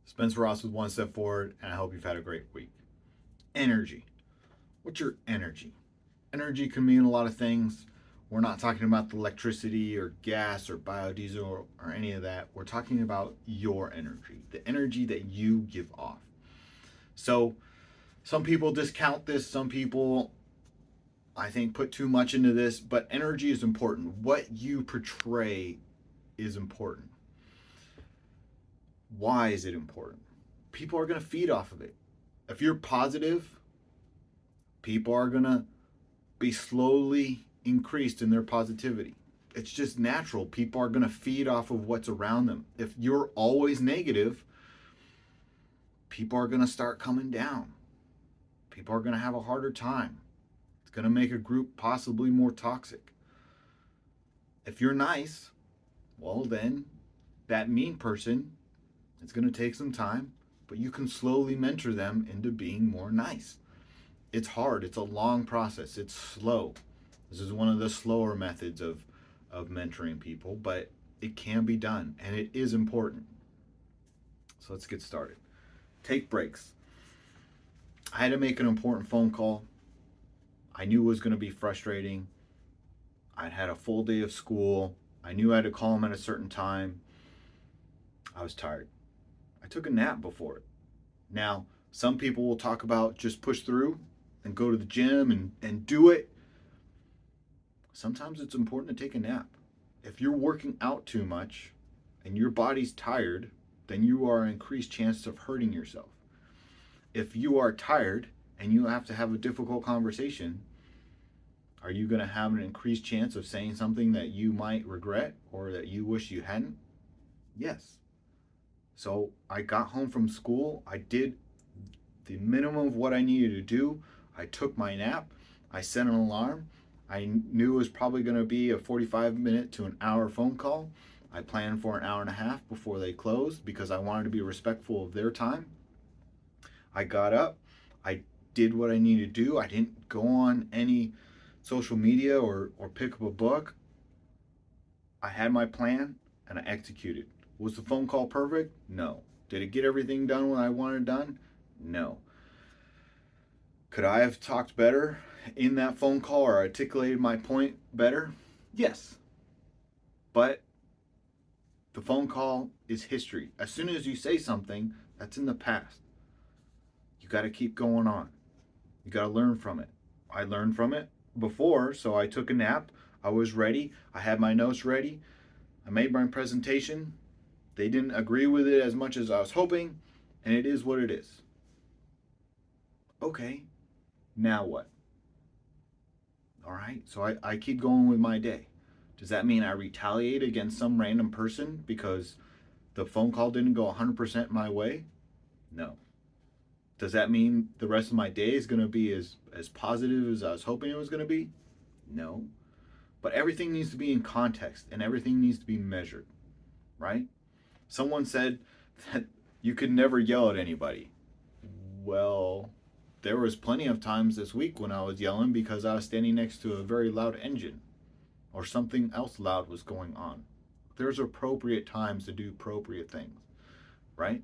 Spencer Ross with One Step Forward, and I hope you've had a great week. Energy. What's your energy? Energy can mean a lot of things. We're not talking about the electricity or gas or biodiesel or any of that. We're talking about your energy, the energy that you give off. So, some people discount this, some people, I think, put too much into this, but energy is important. What you portray is important. Why is it important? People are going to feed off of it. If you're positive, people are going to be slowly increased in their positivity. It's just natural. People are going to feed off of what's around them. If you're always negative, people are going to start coming down. People are going to have a harder time. It's going to make a group possibly more toxic. If you're nice, well, then that mean person, it's going to take some time, but you can slowly mentor them into being more nice. It's hard. It's a long process. It's slow. This is one of the slower methods of mentoring people, but it can be done and it is important. So let's get started. Take breaks. I had to make an important phone call. I knew it was going to be frustrating. I'd had a full day of school. I knew I had to call him at a certain time. I was tired. I took a nap before it. Now, some people will talk about just push through and go to the gym and do it. Sometimes it's important to take a nap. If you're working out too much and your body's tired, then you are an increased chance of hurting yourself. If you are tired and you have to have a difficult conversation, are you going to have an increased chance of saying something that you might regret or that you wish you hadn't? Yes. So I got home from school. I did the minimum of what I needed to do. I took my nap. I set an alarm. I knew it was probably going to be a 45-minute to an hour phone call. I planned for an hour and a half before they closed because I wanted to be respectful of their time. I got up. I did what I needed to do. I didn't go on any social media or pick up a book. I had my plan and I executed. Was the phone call perfect? No. Did it get everything done when I wanted done? No. Could I have talked better in that phone call or articulated my point better? Yes. But the phone call is history. As soon as you say something, that's in the past. You got to keep going on. You got to learn from it. I learned from it before, so I took a nap. I was ready. I had my notes ready. I made my presentation. They didn't agree with it as much as I was hoping, and it is what it is. Okay, now what? All right, so I keep going with my day. Does that mean I retaliate against some random person because the phone call didn't go 100% my way? No. Does that mean the rest of my day is going to be as positive as I was hoping it was going to be? No. But everything needs to be in context and everything needs to be measured, right? Someone said that you could never yell at anybody. Well, there was plenty of times this week when I was yelling because I was standing next to a very loud engine or something else loud was going on. There's appropriate times to do appropriate things, right?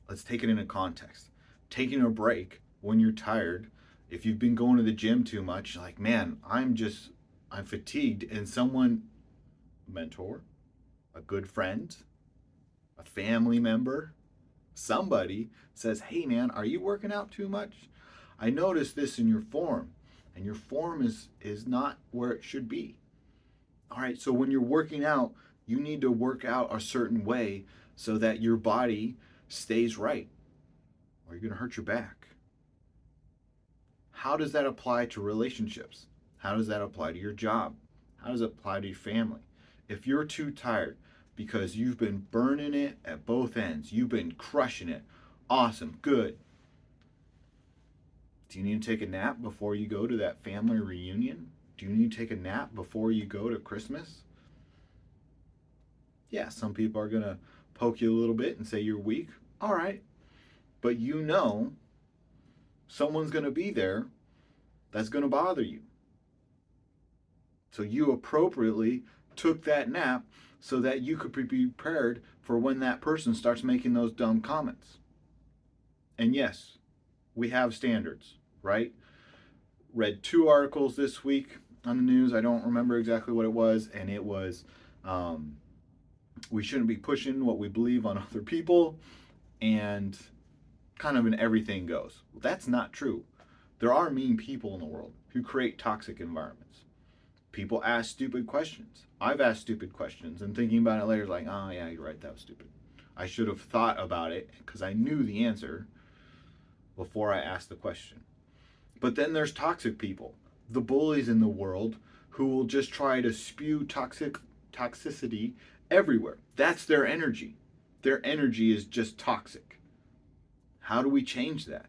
Let's take it into context. Taking a break when you're tired, if you've been going to the gym too much, like, man, I'm fatigued, and someone, mentor, a good friend, a family member, somebody says, hey man, are you working out too much? I noticed this in your form, and your form is not where it should be. All right, so when you're working out, you need to work out a certain way so that your body stays right, or you're going to hurt your back. How does that apply to relationships? How does that apply to your job? How does it apply to your family? If you're too tired because you've been burning it at both ends, you've been crushing it, awesome, good. Do you need to take a nap before you go to that family reunion? Do you need to take a nap before you go to Christmas? Yeah, some people are going to poke you a little bit and say you're weak. All right. But you know someone's going to be there that's going to bother you. So you appropriately took that nap so that you could be prepared for when that person starts making those dumb comments. And yes, we have standards, right? Read 2 articles this week on the news. I don't remember exactly what it was, and it was we shouldn't be pushing what we believe on other people, and kind of an everything goes. Well, that's not true. There are mean people in the world who create toxic environments. People ask stupid questions. I've asked stupid questions, and thinking about it later, like, oh yeah, you're right, that was stupid. I should have thought about it because I knew the answer before I asked the question. But then there's toxic people, the bullies in the world, who will just try to spew toxicity everywhere. That's their energy. Their energy is just toxic. How do we change that?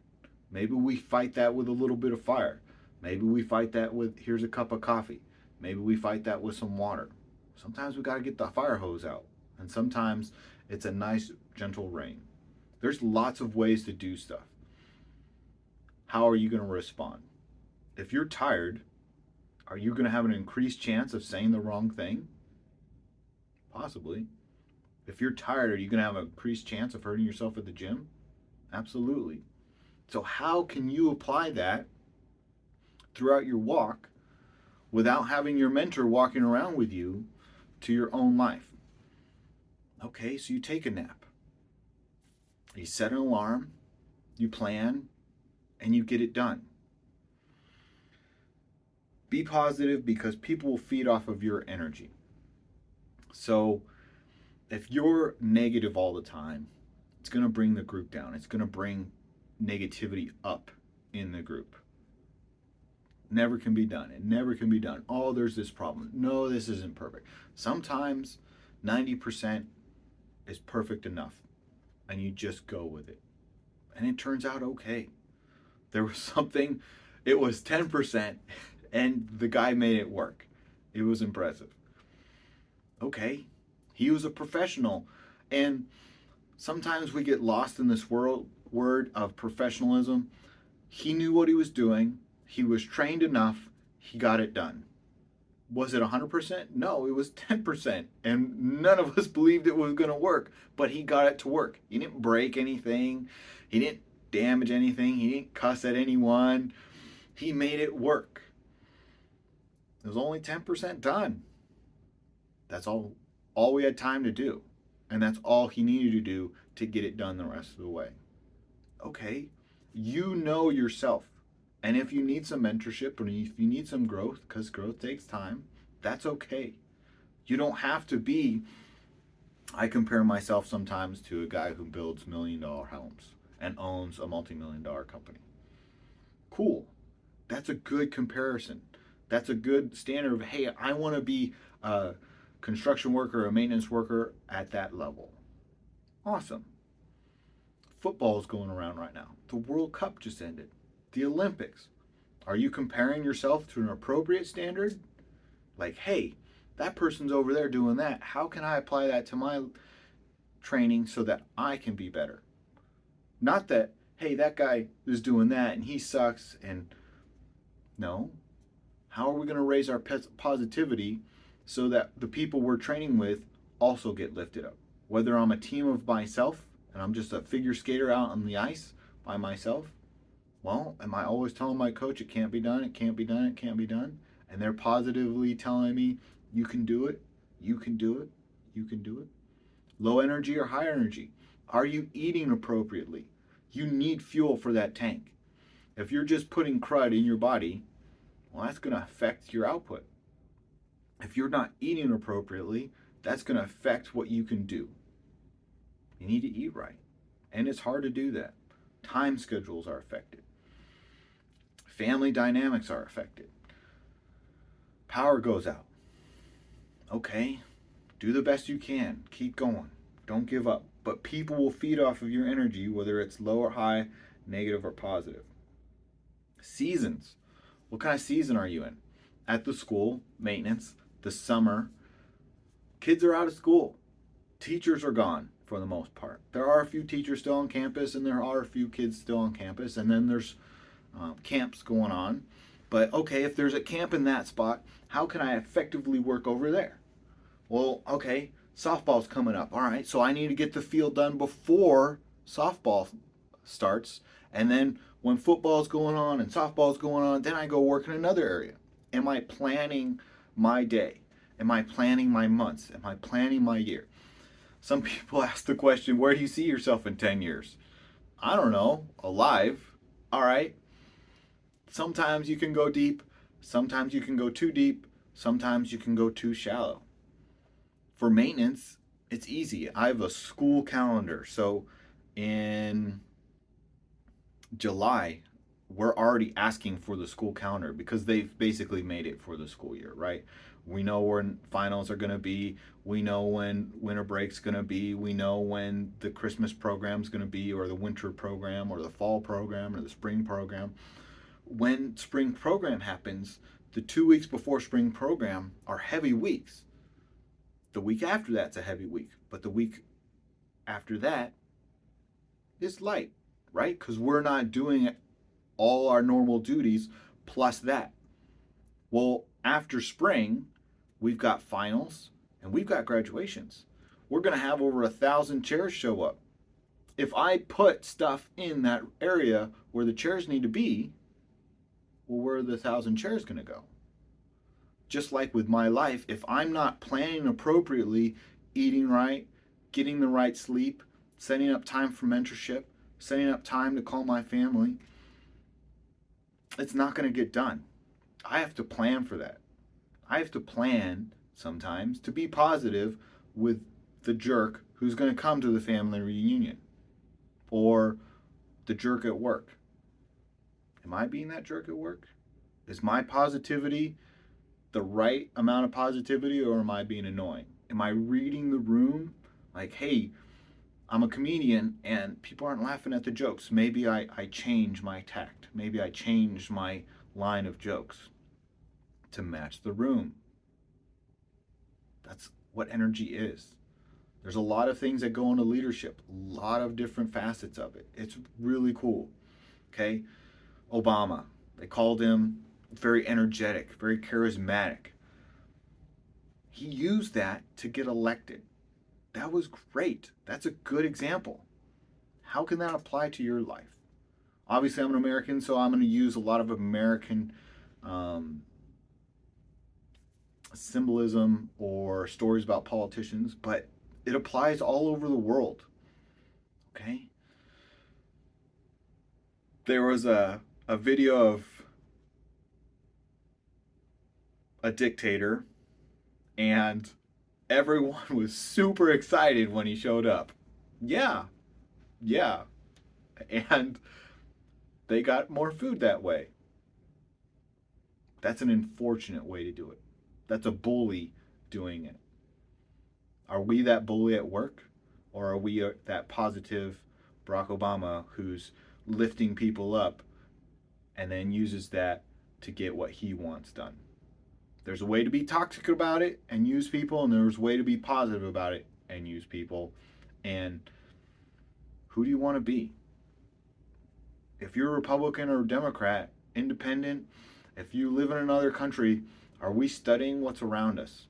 Maybe we fight that with a little bit of fire. Maybe we fight that with, here's a cup of coffee. Maybe we fight that with some water. Sometimes we got to get the fire hose out. And sometimes it's a nice, gentle rain. There's lots of ways to do stuff. How are you going to respond? If you're tired, are you going to have an increased chance of saying the wrong thing? Possibly. If you're tired, are you going to have an increased chance of hurting yourself at the gym? Absolutely. So how can you apply that throughout your walk without having your mentor walking around with you to your own life? Okay, so you take a nap. You set an alarm, you plan, and you get it done. Be positive because people will feed off of your energy. So if you're negative all the time, it's going to bring the group down. It's going to bring negativity up in the group. Never can be done. It never can be done. Oh, there's this problem. No, this isn't perfect. Sometimes 90% is perfect enough, and you just go with it. And it turns out okay. There was something, it was 10%, and the guy made it work. It was impressive. Okay, he was a professional. And sometimes we get lost in this word of professionalism. He knew what he was doing. He was trained enough. He got it done. Was it 100%? No, it was 10%. And none of us believed it was going to work. But he got it to work. He didn't break anything. He didn't damage anything. He didn't cuss at anyone. He made it work. It was only 10% done. That's all we had time to do. And that's all he needed to do to get it done the rest of the way. Okay, you know yourself. And if you need some mentorship or if you need some growth, because growth takes time, that's okay. You don't have to be, I compare myself sometimes to a guy who builds $1 million homes and owns a multi-million-dollar company. Cool. That's a good comparison. That's a good standard of, hey, I want to be a construction worker, a maintenance worker at that level. Awesome. Football's going around right now. The World Cup just ended. The Olympics. Are you comparing yourself to an appropriate standard? Like, hey, that person's over there doing that. How can I apply that to my training so that I can be better? Not that, hey, that guy is doing that and he sucks. And no. How are we going to raise our positivity so that the people we're training with also get lifted up? Whether I'm a team of myself and I'm just a figure skater out on the ice by myself, well, am I always telling my coach it can't be done, it can't be done, it can't be done? And they're positively telling me, you can do it, you can do it, you can do it. Low energy or high energy? Are you eating appropriately? You need fuel for that tank. If you're just putting crud in your body, well, that's going to affect your output. If you're not eating appropriately, that's going to affect what you can do. You need to eat right. And it's hard to do that. Time schedules are affected. Family dynamics are affected. Power goes out. Okay, do the best you can. Keep going. Don't give up. But people will feed off of your energy, whether it's low or high, negative or positive. Seasons. What kind of season are you in? At the school, maintenance, the summer. Kids are out of school. Teachers are gone for the most part. There are a few teachers still on campus, and there are a few kids still on campus, and then there's camps going on. But okay, if there's a camp in that spot, how can I effectively work over there? Well, okay, Softball's coming up. All right, so I need to get the field done before softball starts. And then when football's going on and softball's going on, then I go work in another area. Am I planning my day? Am I planning my months? Am I planning my year? Some people ask the question, where do you see yourself in 10 years? I don't know, alive. All right. Sometimes you can go deep. Sometimes you can go too deep. Sometimes you can go too shallow. For maintenance, it's easy. I have a school calendar. So in July, we're already asking for the school calendar because they've basically made it for the school year, right? We know when finals are going to be. We know when winter break's going to be. We know when the Christmas program's going to be, or the winter program, or the fall program, or the spring program. When spring program happens, the 2 weeks before spring program are heavy weeks. The week after that's a heavy week, but the week after that is light, right? Because we're not doing all our normal duties plus that. Well, after spring, we've got finals and we've got graduations. We're going to have over 1,000 chairs show up. If I put stuff in that area where the chairs need to be, well, where are the 1,000 chairs going to go? Just like with my life, if I'm not planning appropriately, eating right, getting the right sleep, setting up time for mentorship, setting up time to call my family, it's not going to get done. I have to plan for that. I have to plan sometimes to be positive with the jerk who's going to come to the family reunion or the jerk at work. Am I being that jerk at work? Is my positivity the right amount of positivity, or am I being annoying? Am I reading the room? Like, hey, I'm a comedian and people aren't laughing at the jokes. Maybe I change my tact. Maybe I change my line of jokes to match the room. That's what energy is. There's a lot of things that go into leadership, a lot of different facets of it. It's really cool. Okay? Obama, they called him very energetic, very charismatic. He used that to get elected. That was great. That's a good example. How can that apply to your life? Obviously, I'm an American, so I'm going to use a lot of American symbolism or stories about politicians, but it applies all over the world. Okay? There was a video of a dictator, and everyone was super excited when he showed up. Yeah. And they got more food that way. That's an unfortunate way to do it. That's a bully doing it. Are we that bully at work? Or are we that positive Barack Obama who's lifting people up and then uses that to get what he wants done? There's a way to be toxic about it and use people, and there's a way to be positive about it and use people. And who do you want to be? If you're a Republican or a Democrat, independent, if you live in another country, are we studying what's around us?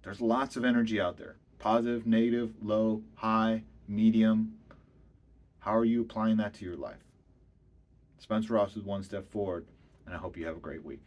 There's lots of energy out there. Positive, negative, low, high, medium. How are you applying that to your life? Spencer Ross is One Step Forward, and I hope you have a great week.